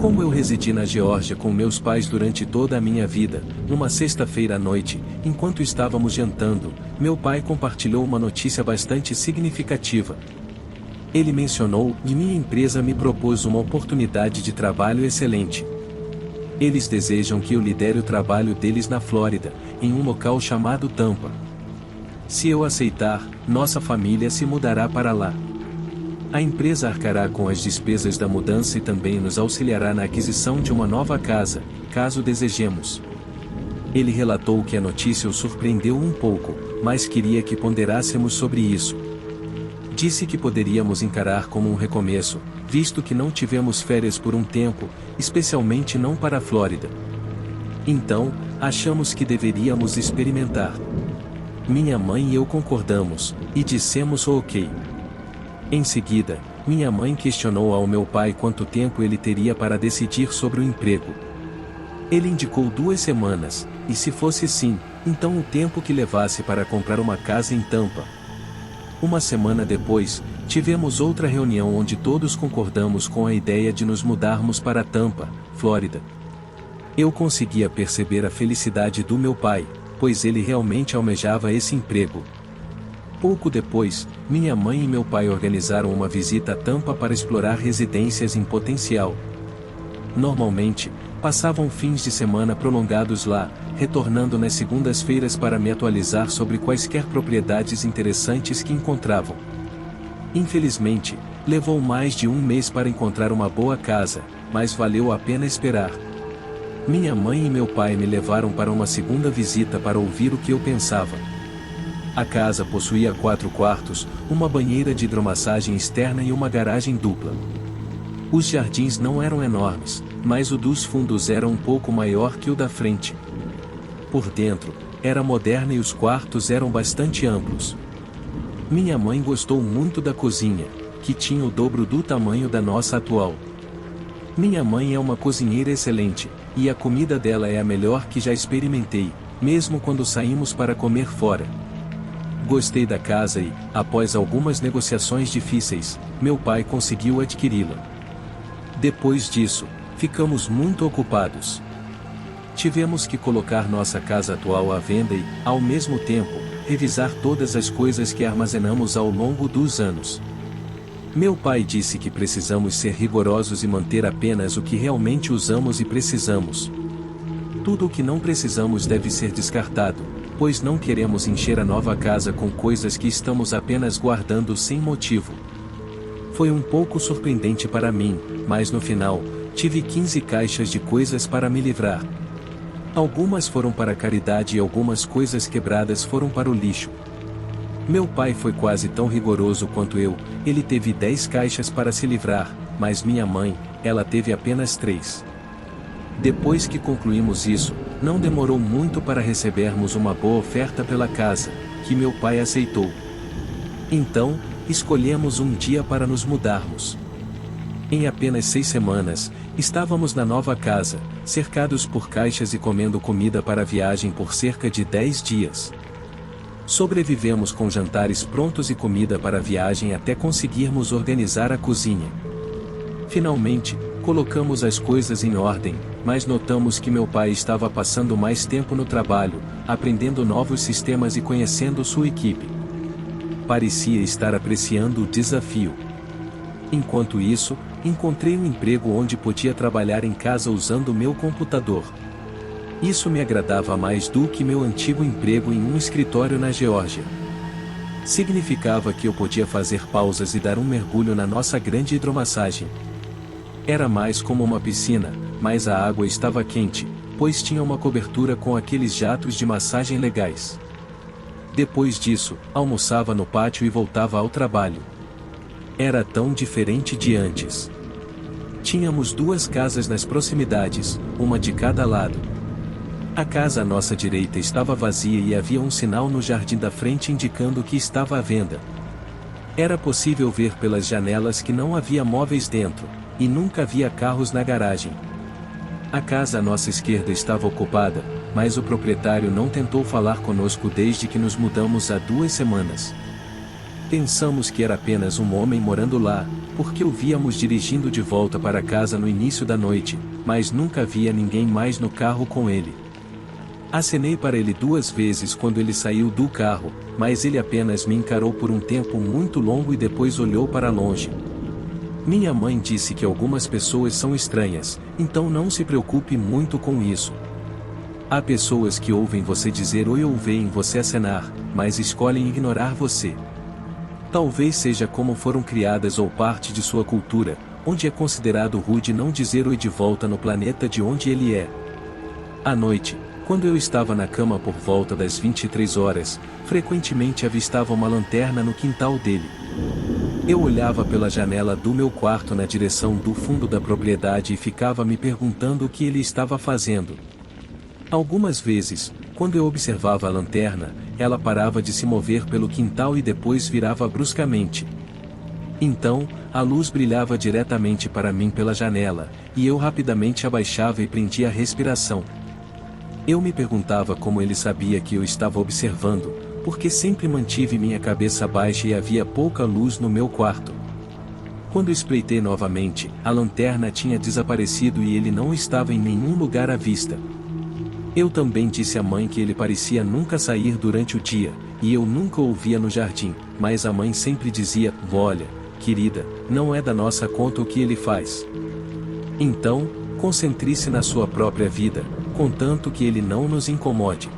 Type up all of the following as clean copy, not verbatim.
Como eu residi na Geórgia com meus pais durante toda a minha vida, numa sexta-feira à noite, enquanto estávamos jantando, meu pai compartilhou uma notícia bastante significativa. Ele mencionou que minha empresa me propôs uma oportunidade de trabalho excelente. Eles desejam que eu lidere o trabalho deles na Flórida, em um local chamado Tampa. Se eu aceitar, nossa família se mudará para lá. A empresa arcará com as despesas da mudança e também nos auxiliará na aquisição de uma nova casa, caso desejemos. Ele relatou que a notícia o surpreendeu um pouco, mas queria que ponderássemos sobre isso. Disse que poderíamos encarar como um recomeço, visto que não tivemos férias por um tempo, especialmente não para a Flórida. Então, achamos que deveríamos experimentar. Minha mãe e eu concordamos, e dissemos ok. Em seguida, minha mãe questionou ao meu pai quanto tempo ele teria para decidir sobre o emprego. Ele indicou 2 semanas, e se fosse sim, então o tempo que levasse para comprar uma casa em Tampa. Uma semana depois, tivemos outra reunião onde todos concordamos com a ideia de nos mudarmos para Tampa, Flórida. Eu conseguia perceber a felicidade do meu pai, pois ele realmente almejava esse emprego. Pouco depois, minha mãe e meu pai organizaram uma visita a Tampa para explorar residências em potencial. Normalmente, passavam fins de semana prolongados lá, retornando nas segundas-feiras para me atualizar sobre quaisquer propriedades interessantes que encontravam. Infelizmente, levou mais de um mês para encontrar uma boa casa, mas valeu a pena esperar. Minha mãe e meu pai me levaram para uma segunda visita para ouvir o que eu pensava. A casa possuía 4 quartos, uma banheira de hidromassagem externa e uma garagem dupla. Os jardins não eram enormes, mas o dos fundos era um pouco maior que o da frente. Por dentro, era moderna e os quartos eram bastante amplos. Minha mãe gostou muito da cozinha, que tinha o dobro do tamanho da nossa atual. Minha mãe é uma cozinheira excelente, e a comida dela é a melhor que já experimentei, mesmo quando saímos para comer fora. Gostei da casa e, após algumas negociações difíceis, meu pai conseguiu adquiri-la. Depois disso, ficamos muito ocupados. Tivemos que colocar nossa casa atual à venda e, ao mesmo tempo, revisar todas as coisas que armazenamos ao longo dos anos. Meu pai disse que precisamos ser rigorosos e manter apenas o que realmente usamos e precisamos. Tudo o que não precisamos deve ser descartado, pois não queremos encher a nova casa com coisas que estamos apenas guardando sem motivo. Foi um pouco surpreendente para mim, mas no final, tive 15 caixas de coisas para me livrar. Algumas foram para a caridade e algumas coisas quebradas foram para o lixo. Meu pai foi quase tão rigoroso quanto eu, ele teve 10 caixas para se livrar, mas minha mãe, ela teve apenas 3. Depois que concluímos isso, não demorou muito para recebermos uma boa oferta pela casa, que meu pai aceitou. Então, escolhemos um dia para nos mudarmos. Em apenas 6 semanas, estávamos na nova casa, cercados por caixas e comendo comida para a viagem por cerca de 10 dias. Sobrevivemos com jantares prontos e comida para a viagem até conseguirmos organizar a cozinha. Finalmente, colocamos as coisas em ordem, mas notamos que meu pai estava passando mais tempo no trabalho, aprendendo novos sistemas e conhecendo sua equipe. Parecia estar apreciando o desafio. Enquanto isso, encontrei um emprego onde podia trabalhar em casa usando meu computador. Isso me agradava mais do que meu antigo emprego em um escritório na Geórgia. Significava que eu podia fazer pausas e dar um mergulho na nossa grande hidromassagem. Era mais como uma piscina, mas a água estava quente, pois tinha uma cobertura com aqueles jatos de massagem legais. Depois disso, almoçava no pátio e voltava ao trabalho. Era tão diferente de antes. Tínhamos 2 casas nas proximidades, uma de cada lado. A casa à nossa direita estava vazia e havia um sinal no jardim da frente indicando que estava à venda. Era possível ver pelas janelas que não havia móveis dentro, e nunca havia carros na garagem. A casa à nossa esquerda estava ocupada, mas o proprietário não tentou falar conosco desde que nos mudamos há 2 semanas. Pensamos que era apenas um homem morando lá, porque o víamos dirigindo de volta para casa no início da noite, mas nunca havia ninguém mais no carro com ele. Acenei para ele 2 vezes quando ele saiu do carro, mas ele apenas me encarou por um tempo muito longo e depois olhou para longe. Minha mãe disse que algumas pessoas são estranhas, então não se preocupe muito com isso. Há pessoas que ouvem você dizer oi ou veem você acenar, mas escolhem ignorar você. Talvez seja como foram criadas ou parte de sua cultura, onde é considerado rude não dizer oi de volta no planeta de onde ele é. À noite, quando eu estava na cama por volta das 23 horas, frequentemente avistava uma lanterna no quintal dele. Eu olhava pela janela do meu quarto na direção do fundo da propriedade e ficava me perguntando o que ele estava fazendo. Algumas vezes, quando eu observava a lanterna, ela parava de se mover pelo quintal e depois virava bruscamente. Então, a luz brilhava diretamente para mim pela janela, e eu rapidamente abaixava e prendia a respiração. Eu me perguntava como ele sabia que eu estava observando, porque sempre mantive minha cabeça baixa e havia pouca luz no meu quarto. Quando espreitei novamente, a lanterna tinha desaparecido e ele não estava em nenhum lugar à vista. Eu também disse à mãe que ele parecia nunca sair durante o dia, e eu nunca o via no jardim, mas a mãe sempre dizia, olha, querida, não é da nossa conta o que ele faz. Então, concentre-se na sua própria vida, contanto que ele não nos incomode.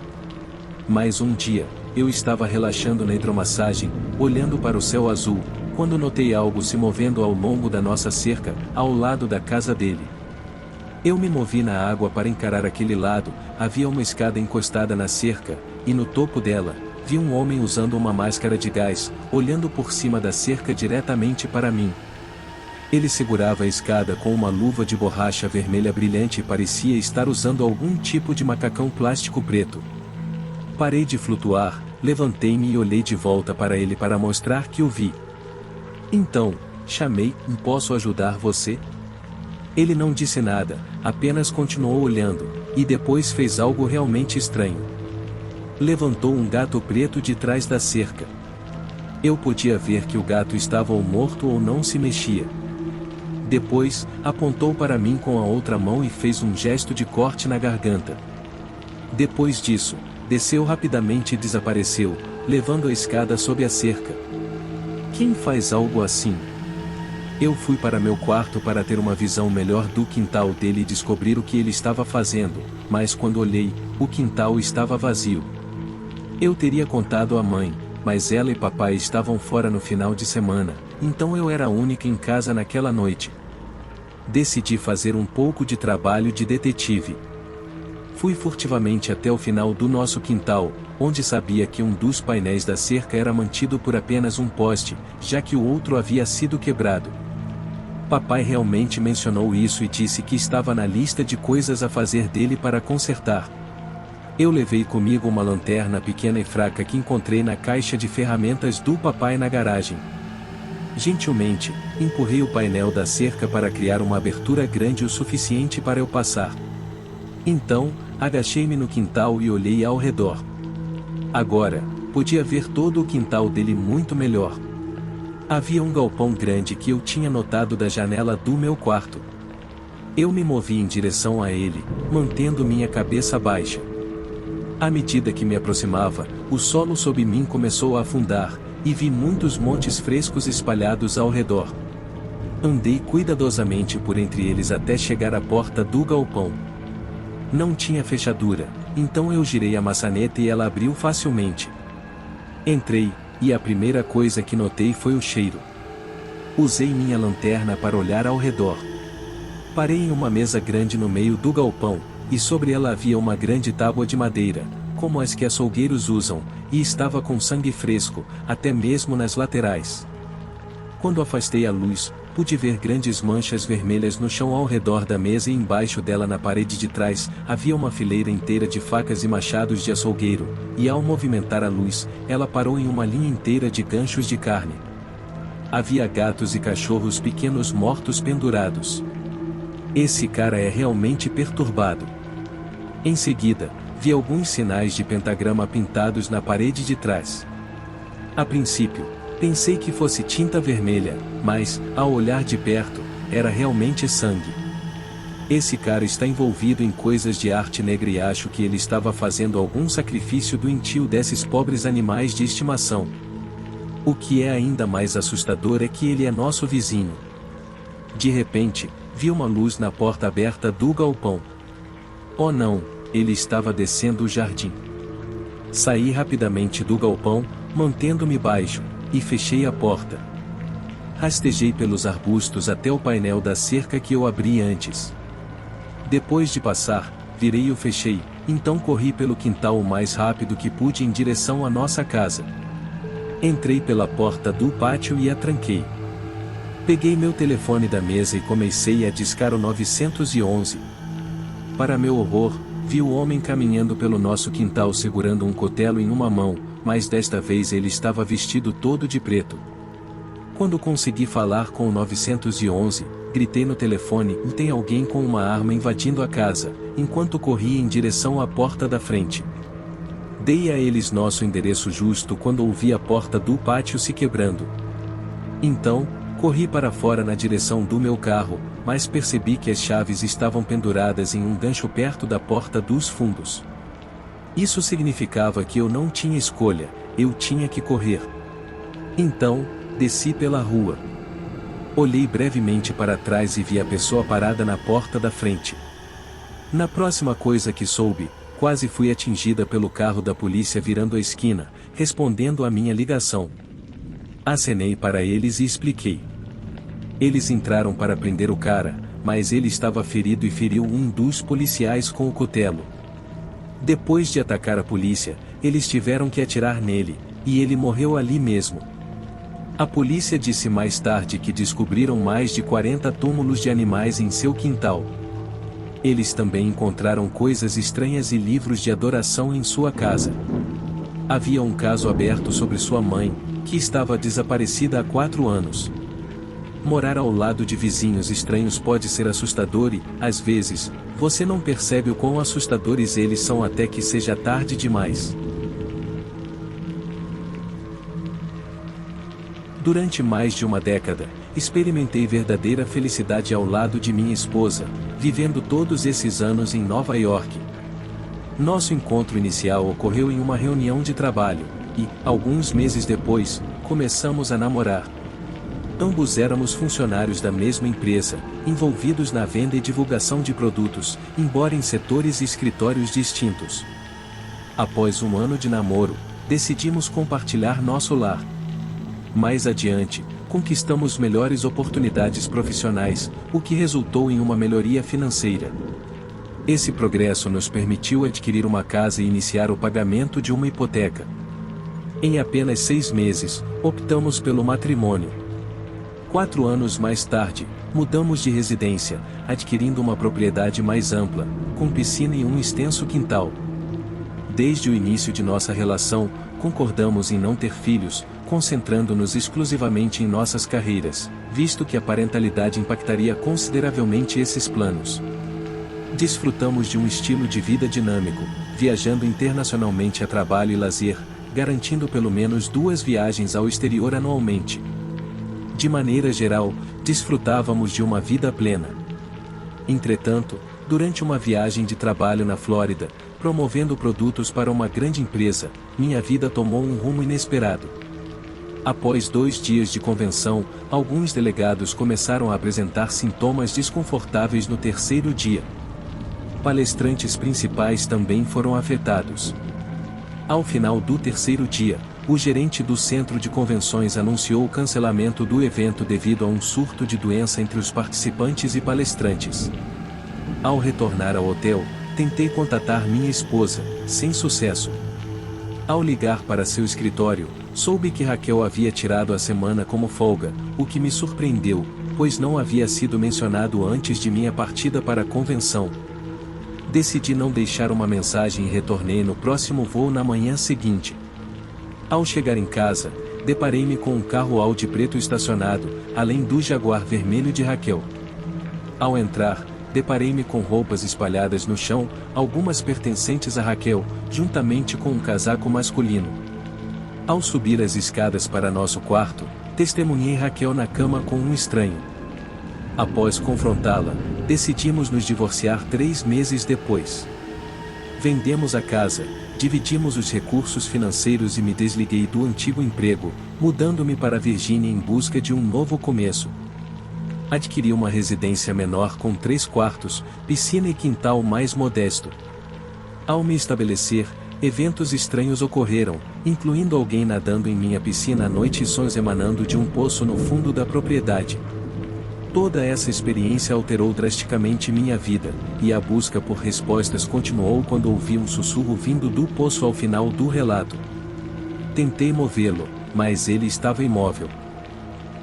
Mas um dia, eu estava relaxando na hidromassagem, olhando para o céu azul, quando notei algo se movendo ao longo da nossa cerca, ao lado da casa dele. Eu me movi na água para encarar aquele lado, havia uma escada encostada na cerca, e no topo dela, vi um homem usando uma máscara de gás, olhando por cima da cerca diretamente para mim. Ele segurava a escada com uma luva de borracha vermelha brilhante e parecia estar usando algum tipo de macacão plástico preto. Parei de flutuar, levantei-me e olhei de volta para ele para mostrar que o vi. Então, chamei, posso ajudar você? Ele não disse nada, apenas continuou olhando, e depois fez algo realmente estranho. Levantou um gato preto de trás da cerca. Eu podia ver que o gato estava ou morto ou não se mexia. Depois, apontou para mim com a outra mão e fez um gesto de corte na garganta. Depois disso, desceu rapidamente e desapareceu, levando a escada sob a cerca. Quem faz algo assim? Eu fui para meu quarto para ter uma visão melhor do quintal dele e descobrir o que ele estava fazendo, mas quando olhei, o quintal estava vazio. Eu teria contado à mãe, mas ela e papai estavam fora no final de semana, então eu era a única em casa naquela noite. Decidi fazer um pouco de trabalho de detetive. Fui furtivamente até o final do nosso quintal, onde sabia que um dos painéis da cerca era mantido por apenas um poste, já que o outro havia sido quebrado. Papai realmente mencionou isso e disse que estava na lista de coisas a fazer dele para consertar. Eu levei comigo uma lanterna pequena e fraca que encontrei na caixa de ferramentas do papai na garagem. Gentilmente, empurrei o painel da cerca para criar uma abertura grande o suficiente para eu passar. Então, agachei-me no quintal e olhei ao redor. Agora, podia ver todo o quintal dele muito melhor. Havia um galpão grande que eu tinha notado da janela do meu quarto. Eu me movi em direção a ele, mantendo minha cabeça baixa. À medida que me aproximava, o solo sob mim começou a afundar, e vi muitos montes frescos espalhados ao redor. Andei cuidadosamente por entre eles até chegar à porta do galpão. Não tinha fechadura, então eu girei a maçaneta e ela abriu facilmente. Entrei, e a primeira coisa que notei foi o cheiro. Usei minha lanterna para olhar ao redor. Parei em uma mesa grande no meio do galpão, e sobre ela havia uma grande tábua de madeira, como as que açougueiros usam, e estava com sangue fresco, até mesmo nas laterais. Quando afastei a luz, pude ver grandes manchas vermelhas no chão ao redor da mesa e embaixo dela na parede de trás, havia uma fileira inteira de facas e machados de açougueiro, e ao movimentar a luz, ela parou em uma linha inteira de ganchos de carne. Havia gatos e cachorros pequenos mortos pendurados. Esse cara é realmente perturbado. Em seguida, vi alguns sinais de pentagrama pintados na parede de trás. A princípio, Pensei que fosse tinta vermelha, mas, ao olhar de perto, era realmente sangue. Esse cara está envolvido em coisas de arte negra e acho que ele estava fazendo algum sacrifício doentio desses pobres animais de estimação. O que é ainda mais assustador é que ele é nosso vizinho. De repente, vi uma luz na porta aberta do galpão. Oh não, ele estava descendo o jardim. Saí rapidamente do galpão, mantendo-me baixo, e fechei a porta. Rastejei pelos arbustos até o painel da cerca que eu abri antes. Depois de passar, virei e o fechei, então corri pelo quintal o mais rápido que pude em direção à nossa casa. Entrei pela porta do pátio e a tranquei. Peguei meu telefone da mesa e comecei a discar o 911. Para meu horror, vi o homem caminhando pelo nosso quintal segurando um cutelo em uma mão, mas desta vez ele estava vestido todo de preto. Quando consegui falar com o 911, gritei no telefone: tem alguém com uma arma invadindo a casa, enquanto corria em direção à porta da frente. Dei a eles nosso endereço justo quando ouvi a porta do pátio se quebrando. Então, corri para fora na direção do meu carro, mas percebi que as chaves estavam penduradas em um gancho perto da porta dos fundos. Isso significava que eu não tinha escolha, eu tinha que correr. Então, desci pela rua. Olhei brevemente para trás e vi a pessoa parada na porta da frente. Na próxima coisa que soube, quase fui atingida pelo carro da polícia virando a esquina, respondendo à minha ligação. Acenei para eles e expliquei. Eles entraram para prender o cara, mas ele estava ferido e feriu um dos policiais com o cutelo. Depois de atacar a polícia, eles tiveram que atirar nele, e ele morreu ali mesmo. A polícia disse mais tarde que descobriram mais de 40 túmulos de animais em seu quintal. Eles também encontraram coisas estranhas e livros de adoração em sua casa. Havia um caso aberto sobre sua mãe, que estava desaparecida há 4 anos. Morar ao lado de vizinhos estranhos pode ser assustador e, às vezes, você não percebe o quão assustadores eles são até que seja tarde demais. Durante mais de uma década, experimentei verdadeira felicidade ao lado de minha esposa, vivendo todos esses anos em Nova York. Nosso encontro inicial ocorreu em uma reunião de trabalho, e, alguns meses depois, começamos a namorar. Ambos éramos funcionários da mesma empresa, envolvidos na venda e divulgação de produtos, embora em setores e escritórios distintos. Após um ano de namoro, decidimos compartilhar nosso lar. Mais adiante, conquistamos melhores oportunidades profissionais, o que resultou em uma melhoria financeira. Esse progresso nos permitiu adquirir uma casa e iniciar o pagamento de uma hipoteca. Em apenas 6 meses, optamos pelo matrimônio. 4 anos mais tarde, mudamos de residência, adquirindo uma propriedade mais ampla, com piscina e um extenso quintal. Desde o início de nossa relação, concordamos em não ter filhos, concentrando-nos exclusivamente em nossas carreiras, visto que a parentalidade impactaria consideravelmente esses planos. Desfrutamos de um estilo de vida dinâmico, viajando internacionalmente a trabalho e lazer, garantindo pelo menos 2 viagens ao exterior anualmente. De maneira geral, desfrutávamos de uma vida plena. Entretanto, durante uma viagem de trabalho na Flórida, promovendo produtos para uma grande empresa, minha vida tomou um rumo inesperado. Após 2 dias de convenção, alguns delegados começaram a apresentar sintomas desconfortáveis no 3º dia. Palestrantes principais também foram afetados. Ao final do 3º dia, o gerente do centro de convenções anunciou o cancelamento do evento devido a um surto de doença entre os participantes e palestrantes. Ao retornar ao hotel, tentei contatar minha esposa, sem sucesso. Ao ligar para seu escritório, soube que Raquel havia tirado a semana como folga, o que me surpreendeu, pois não havia sido mencionado antes de minha partida para a convenção. Decidi não deixar uma mensagem e retornei no próximo voo na manhã seguinte. Ao chegar em casa, deparei-me com um carro Audi preto estacionado, além do Jaguar vermelho de Raquel. Ao entrar, deparei-me com roupas espalhadas no chão, algumas pertencentes a Raquel, juntamente com um casaco masculino. Ao subir as escadas para nosso quarto, testemunhei Raquel na cama com um estranho. Após confrontá-la, decidimos nos divorciar 3 meses depois. Vendemos a casa, dividimos os recursos financeiros e me desliguei do antigo emprego, mudando-me para Virgínia em busca de um novo começo. Adquiri uma residência menor com 3 quartos, piscina e quintal mais modesto. Ao me estabelecer, eventos estranhos ocorreram, incluindo alguém nadando em minha piscina à noite e sons emanando de um poço no fundo da propriedade. Toda essa experiência alterou drasticamente minha vida, e a busca por respostas continuou quando ouvi um sussurro vindo do poço ao final do relato. Tentei movê-lo, mas ele estava imóvel.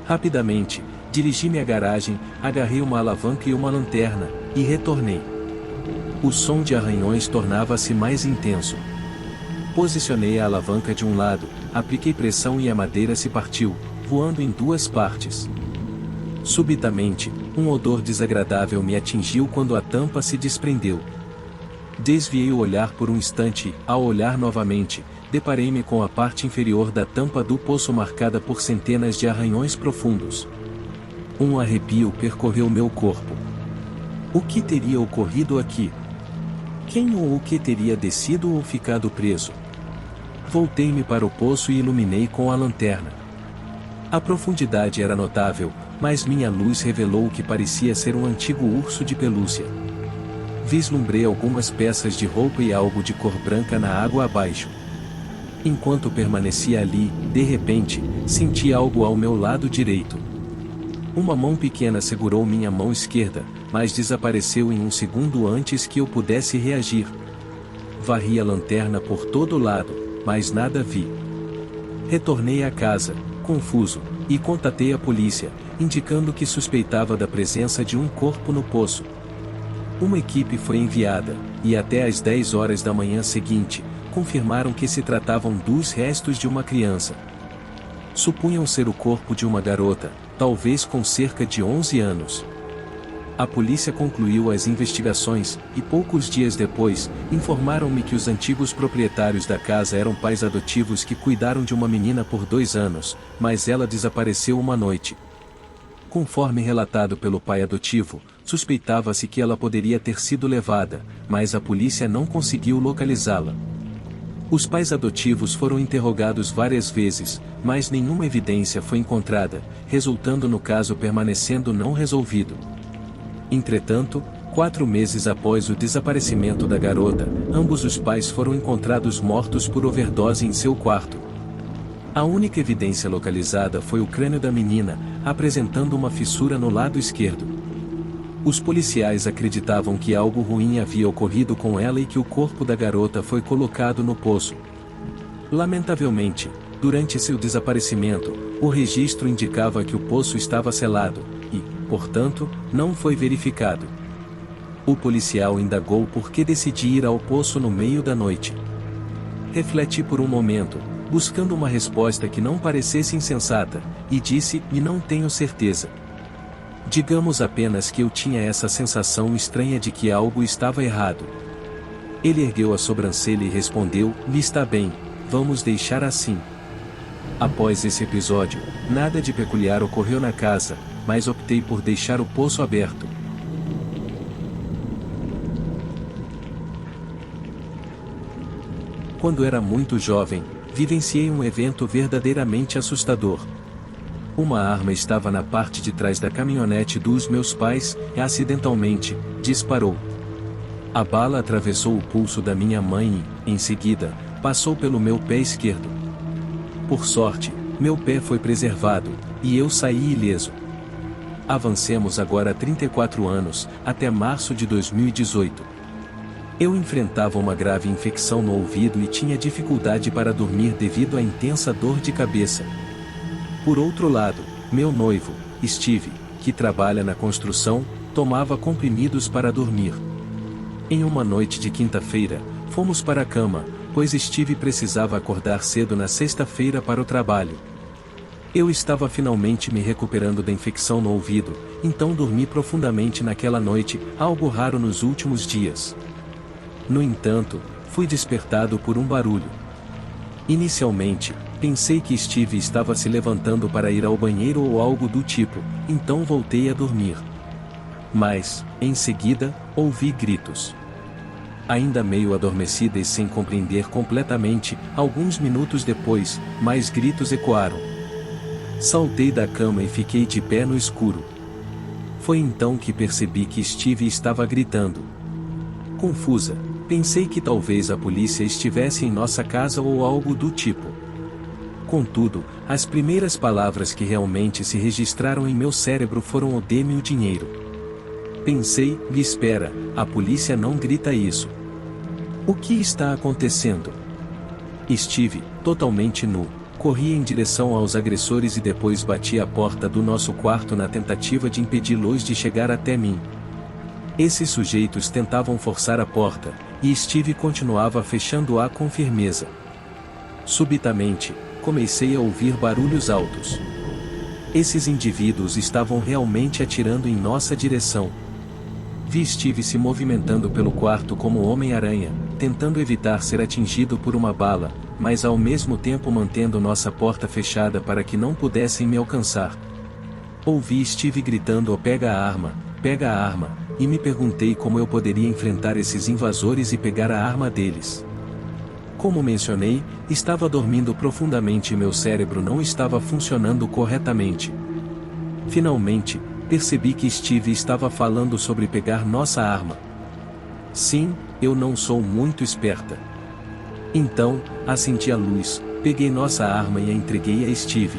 Rapidamente, dirigi-me à garagem, agarrei uma alavanca e uma lanterna, e retornei. O som de arranhões tornava-se mais intenso. Posicionei a alavanca de um lado, apliquei pressão e a madeira se partiu, voando em 2 partes. Subitamente, um odor desagradável me atingiu quando a tampa se desprendeu. Desviei o olhar por um instante e, ao olhar novamente, deparei-me com a parte inferior da tampa do poço marcada por centenas de arranhões profundos. Um arrepio percorreu meu corpo. O que teria ocorrido aqui? Quem ou o que teria descido ou ficado preso? Voltei-me para o poço e iluminei com a lanterna. A profundidade era notável, mas minha luz revelou o que parecia ser um antigo urso de pelúcia. Vislumbrei algumas peças de roupa e algo de cor branca na água abaixo. Enquanto permanecia ali, de repente, senti algo ao meu lado direito. Uma mão pequena segurou minha mão esquerda, mas desapareceu em um segundo antes que eu pudesse reagir. Varri a lanterna por todo lado, mas nada vi. Retornei à casa, confuso, e contatei a polícia, indicando que suspeitava da presença de um corpo no poço. Uma equipe foi enviada, e até às 10 horas da manhã seguinte, confirmaram que se tratavam dos restos de uma criança. Supunham ser o corpo de uma garota, talvez com cerca de 11 anos. A polícia concluiu as investigações, e poucos dias depois, informaram-me que os antigos proprietários da casa eram pais adotivos que cuidaram de uma menina por 2 anos, mas ela desapareceu uma noite. Conforme relatado pelo pai adotivo, suspeitava-se que ela poderia ter sido levada, mas a polícia não conseguiu localizá-la. Os pais adotivos foram interrogados várias vezes, mas nenhuma evidência foi encontrada, resultando no caso permanecendo não resolvido. Entretanto, 4 meses após o desaparecimento da garota, ambos os pais foram encontrados mortos por overdose em seu quarto. A única evidência localizada foi o crânio da menina, apresentando uma fissura no lado esquerdo. Os policiais acreditavam que algo ruim havia ocorrido com ela e que o corpo da garota foi colocado no poço. Lamentavelmente, durante seu desaparecimento, o registro indicava que o poço estava selado, e, portanto, não foi verificado. O policial indagou por que decidi ir ao poço no meio da noite. Refleti por um momento, buscando uma resposta que não parecesse insensata, e disse: "E não tenho certeza. Digamos apenas que eu tinha essa sensação estranha de que algo estava errado." Ele ergueu a sobrancelha e respondeu: "Me está bem, vamos deixar assim." Após esse episódio, nada de peculiar ocorreu na casa, mas optei por deixar o poço aberto. Quando era muito jovem, vivenciei um evento verdadeiramente assustador. Uma arma estava na parte de trás da caminhonete dos meus pais, e acidentalmente, disparou. A bala atravessou o pulso da minha mãe e, em seguida, passou pelo meu pé esquerdo. Por sorte, meu pé foi preservado, e eu saí ileso. Avancemos agora 34 anos, até março de 2018. Eu enfrentava uma grave infecção no ouvido e tinha dificuldade para dormir devido à intensa dor de cabeça. Por outro lado, meu noivo, Steve, que trabalha na construção, tomava comprimidos para dormir. Em uma noite de quinta-feira, fomos para a cama, pois Steve precisava acordar cedo na sexta-feira para o trabalho. Eu estava finalmente me recuperando da infecção no ouvido, então dormi profundamente naquela noite, algo raro nos últimos dias. No entanto, fui despertado por um barulho. Inicialmente, pensei que Steve estava se levantando para ir ao banheiro ou algo do tipo, então voltei a dormir. Mas, em seguida, ouvi gritos. Ainda meio adormecida e sem compreender completamente, alguns minutos depois, mais gritos ecoaram. Saltei da cama e fiquei de pé no escuro. Foi então que percebi que Steve estava gritando. Confusa, pensei que talvez a polícia estivesse em nossa casa ou algo do tipo. Contudo, as primeiras palavras que realmente se registraram em meu cérebro foram: "O dê-me o dinheiro." Pensei: espera, a polícia não grita isso. O que está acontecendo? Steve, totalmente nu, corria em direção aos agressores e depois batia a porta do nosso quarto na tentativa de impedi-los de chegar até mim. Esses sujeitos tentavam forçar a porta, e Steve continuava fechando-a com firmeza. Subitamente, comecei a ouvir barulhos altos. Esses indivíduos estavam realmente atirando em nossa direção. Vi Steve se movimentando pelo quarto como Homem-Aranha, tentando evitar ser atingido por uma bala, mas ao mesmo tempo mantendo nossa porta fechada para que não pudessem me alcançar. Ouvi Steve gritando: "Oh, pega a arma", e me perguntei como eu poderia enfrentar esses invasores e pegar a arma deles. Como mencionei, estava dormindo profundamente e meu cérebro não estava funcionando corretamente. Finalmente, percebi que Steve estava falando sobre pegar nossa arma. Sim, eu não sou muito esperta. Então, acendi a luz, peguei nossa arma e a entreguei a Steve.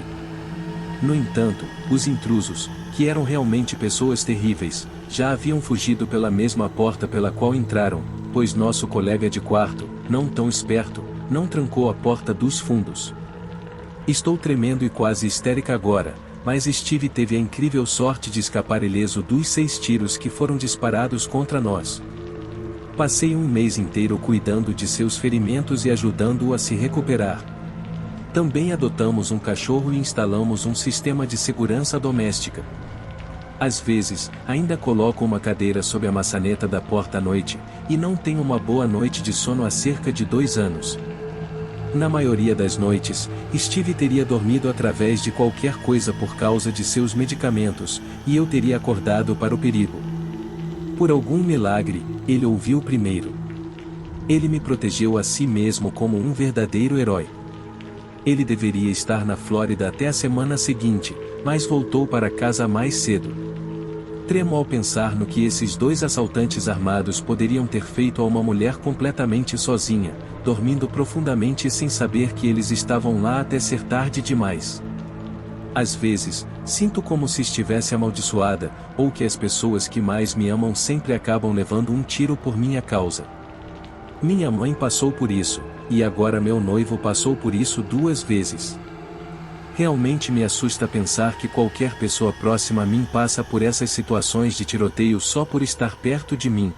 No entanto, os intrusos, que eram realmente pessoas terríveis, já haviam fugido pela mesma porta pela qual entraram, pois nosso colega de quarto, não tão esperto, não trancou a porta dos fundos. Estou tremendo e quase histérica agora, mas Steve teve a incrível sorte de escapar ileso dos 6 tiros que foram disparados contra nós. Passei um mês inteiro cuidando de seus ferimentos e ajudando-o a se recuperar. Também adotamos um cachorro e instalamos um sistema de segurança doméstica. Às vezes, ainda coloco uma cadeira sob a maçaneta da porta à noite, e não tenho uma boa noite de sono há cerca de 2 anos. Na maioria das noites, Steve teria dormido através de qualquer coisa por causa de seus medicamentos, e eu teria acordado para o perigo. Por algum milagre, ele ouviu primeiro. Ele me protegeu a si mesmo como um verdadeiro herói. Ele deveria estar na Flórida até a semana seguinte, mas voltou para casa mais cedo. Tremo ao pensar no que esses 2 assaltantes armados poderiam ter feito a uma mulher completamente sozinha, dormindo profundamente sem saber que eles estavam lá até ser tarde demais. Às vezes, sinto como se estivesse amaldiçoada, ou que as pessoas que mais me amam sempre acabam levando um tiro por minha causa. Minha mãe passou por isso, e agora meu noivo passou por isso 2 vezes. Realmente me assusta pensar que qualquer pessoa próxima a mim passa por essas situações de tiroteio só por estar perto de mim.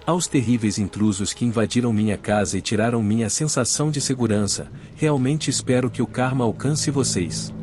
Aos terríveis intrusos que invadiram minha casa e tiraram minha sensação de segurança, realmente espero que o karma alcance vocês.